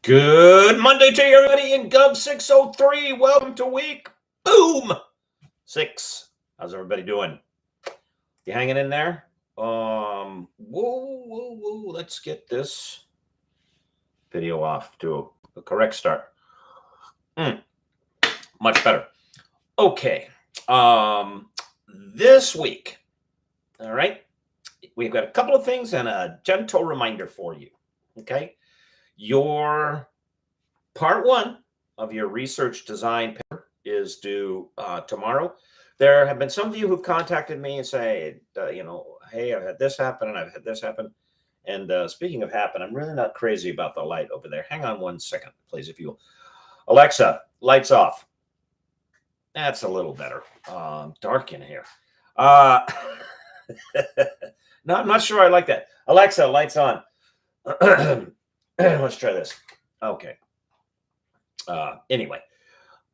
Good Monday to you, everybody in Gov 603. Welcome to week boom 6. How's everybody doing? You hanging in there? Whoa. Let's get this video off to a correct start. Much better. Okay. This week, all right, we've got a couple of things and a gentle reminder for you. Okay. Your part 1 of your research design paper is due tomorrow. There have been some of you who've contacted me and say, hey, I've had this happen and I've had this happen. And speaking of happen, I'm really not crazy about the light over there. Hang on 1 second, please, if you will. Alexa, lights off. That's a little better. Dark in here. No, I'm not sure I like that. Alexa, lights on. Let's try this. Okay. Anyway,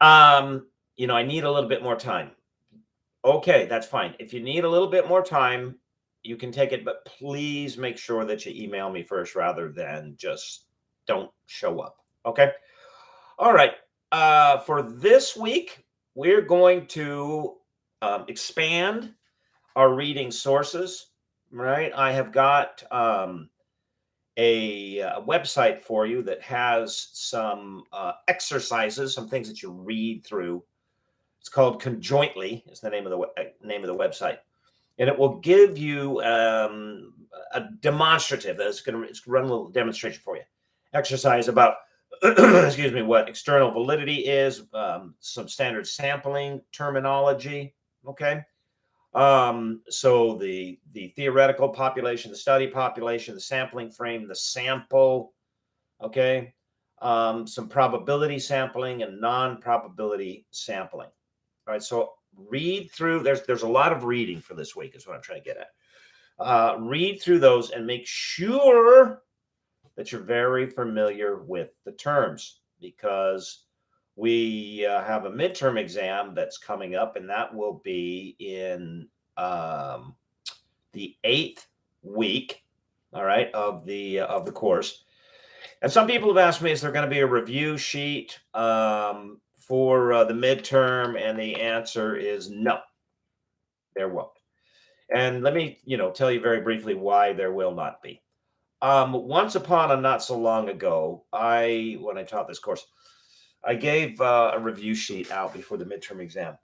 I need a little bit more time. Okay, that's fine. If you need a little bit more time, you can take it, but please make sure that you email me first rather than just don't show up. Okay. All right. For this week, we're going to expand our reading sources. Right. I have got a website for you that has some exercises, some things that you read through. It's called Conjointly. Is the name of the website, and it will give you a demonstrative. It's going to run a little demonstration for you. Exercise about excuse me, what external validity is, some standard sampling terminology. Okay. So the theoretical population, the study population, the sampling frame, the sample, okay, some probability sampling and non-probability sampling. All right, so read through. There's a lot of reading for this week, is what I'm trying to get at. Read through those and make sure that you're very familiar with the terms, because we have a midterm exam that's coming up, and that will be in the 8th week, all right, of the course. And some people have asked me, is there going to be a review sheet for the midterm? And the answer is no, there won't. And let me, tell you very briefly why there will not be. Once upon a not so long ago, when I taught this course, I gave a review sheet out before the midterm exam.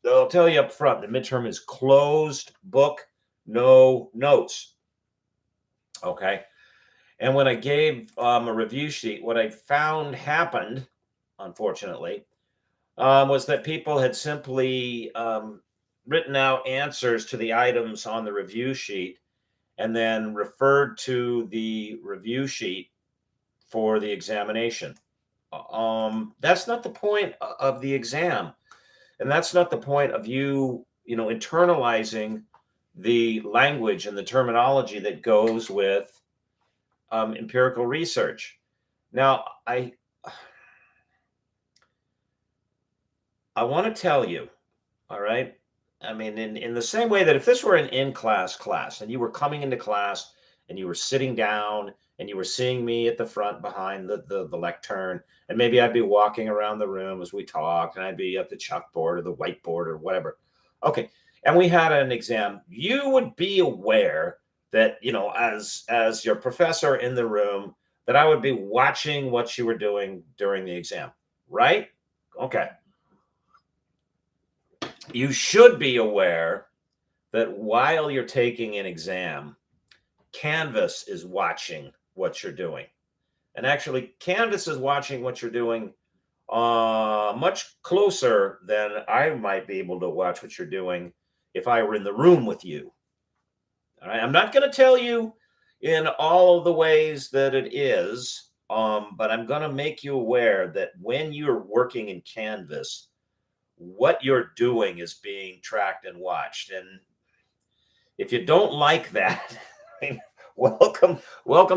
They'll tell you up front, the midterm is closed book, no notes. Okay. And when I gave a review sheet, what I found happened, unfortunately, was that people had simply written out answers to the items on the review sheet and then referred to the review sheet for the examination. That's not the point of the exam. And that's not the point of you internalizing the language and the terminology that goes with empirical research. Now, I want to tell you, all right, I mean, in the same way that if this were an in-class and you were coming into class and you were sitting down and you were seeing me at the front behind the lectern, and maybe I'd be walking around the room as we talked, and I'd be at the chalkboard or the whiteboard or whatever. Okay. And we had an exam. You would be aware that, as your professor in the room, that I would be watching what you were doing during the exam, right? Okay. You should be aware that while you're taking an exam, Canvas is watching what you're doing. And actually, Canvas is watching what you're doing much closer than I might be able to watch what you're doing if I were in the room with you. All right. I'm not going to tell you in all of the ways that it is, but I'm going to make you aware that when you're working in Canvas, what you're doing is being tracked and watched. And if you don't like that, welcome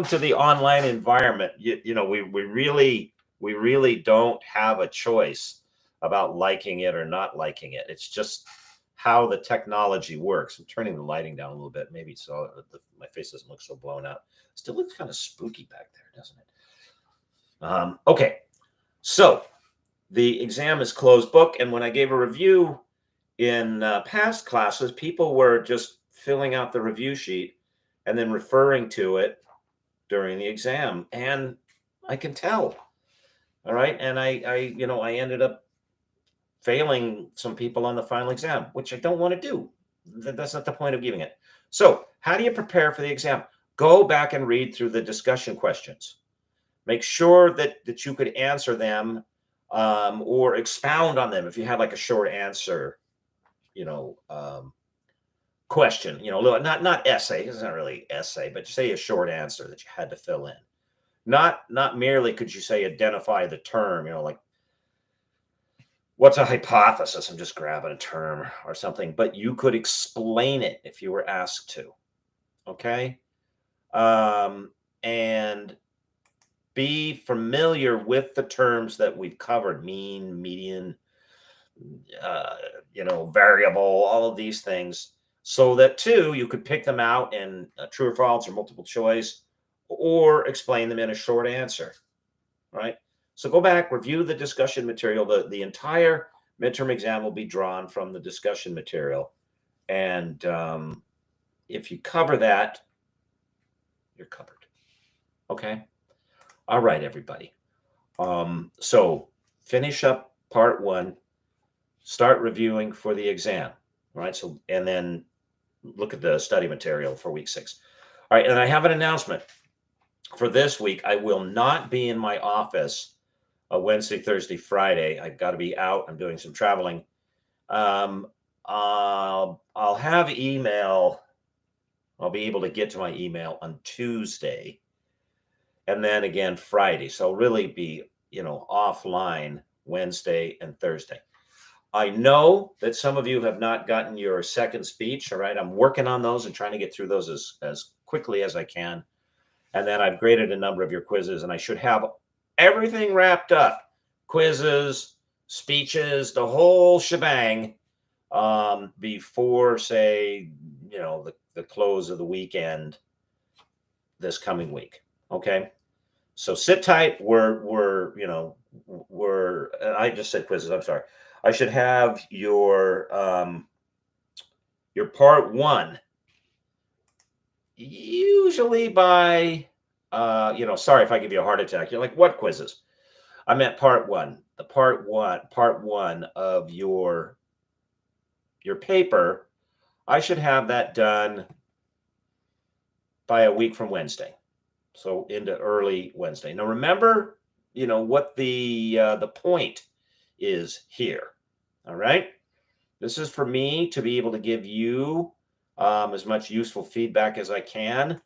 to the online environment. We really don't have a choice about liking it or not liking it. It's just how the technology works. I'm turning the lighting down a little bit, maybe so my face doesn't look so blown out. Still looks kind of spooky back there, doesn't it? Okay, so the exam is closed book, and when I gave a review in past classes, people were just filling out the review sheet and then referring to it during the exam, and I can tell. All right, and I ended up failing some people on the final exam, which I don't want to do. That's not the point of giving it. So, how do you prepare for the exam? Go back and read through the discussion questions. Make sure that you could answer them, or expound on them if you had like a short answer, you know, question. Not essay. It's not really essay, but say a short answer that you had to fill in. Not merely could you say identify the term. Like, what's a hypothesis? I'm just grabbing a term or something, but you could explain it if you were asked to. Okay. And be familiar with the terms that we've covered: mean, median, variable, all of these things, so that too, you could pick them out in true or false or multiple choice, or explain them in a short answer. Right. So go back, review the discussion material. The entire midterm exam will be drawn from the discussion material. And if you cover that, you're covered. Okay. All right, everybody. So finish up part 1, start reviewing for the exam. All right. So, and then look at the study material for week 6. All right. And I have an announcement for this week. I will not be in my office Wednesday, Thursday, Friday. I've got to be out. I'm doing some traveling. I'll have email. I'll be able to get to my email on Tuesday, and then again Friday. So I'll really be, offline Wednesday and Thursday. I know that some of you have not gotten your second speech. All right. I'm working on those and trying to get through those as quickly as I can. And then I've graded a number of your quizzes, and I should have everything wrapped up: quizzes, speeches, the whole shebang, before, say, the close of the weekend this coming week. Okay. So sit tight. I just said quizzes. I'm sorry. I should have your part 1 usually by, sorry if I give you a heart attack. You're like, what quizzes? I meant part 1. The part one of your paper. I should have that done by a week from Wednesday. So into early Wednesday. Now remember, what the point is here. All right. This is for me to be able to give you as much useful feedback as I can.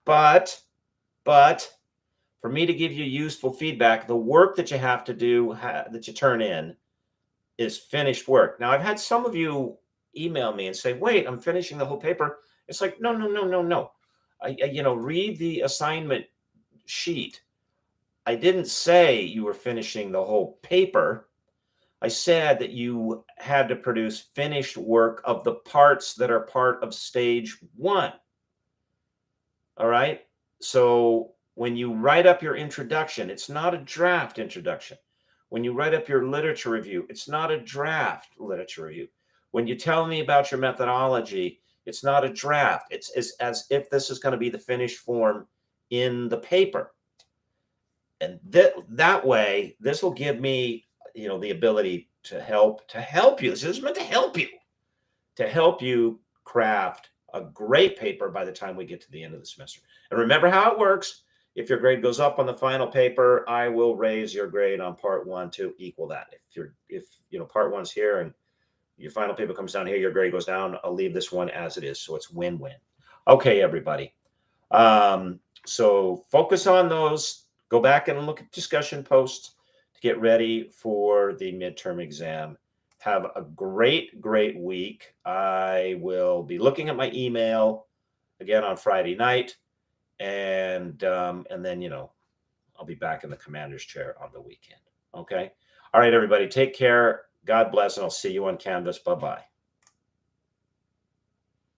But for me to give you useful feedback, the work that you have to do, that you turn in, is finished work. Now, I've had some of you email me and say, wait, I'm finishing the whole paper. It's like, no. Read the assignment sheet. I didn't say you were finishing the whole paper. I said that you had to produce finished work of the parts that are part of stage 1. All right. So when you write up your introduction, it's not a draft introduction. When you write up your literature review, it's not a draft literature review. When you tell me about your methodology, it's not a draft. It's as if this is going to be the finished form in the paper. And that way, this will give me, the ability to help you. This is meant to help you craft a great paper by the time we get to the end of the semester. And remember how it works. If your grade goes up on the final paper, I will raise your grade on part 1 to equal that. If part 1's here and your final paper comes down here, your grade goes down, I'll leave this one as it is. So it's win-win. Okay, everybody. So focus on those. Go back and look at discussion posts to get ready for the midterm exam. Have a great week. I will be looking at my email again on Friday night. And then, I'll be back in the commander's chair on the weekend. Okay. All right, everybody, take care. God bless, and I'll see you on Canvas. Bye-bye.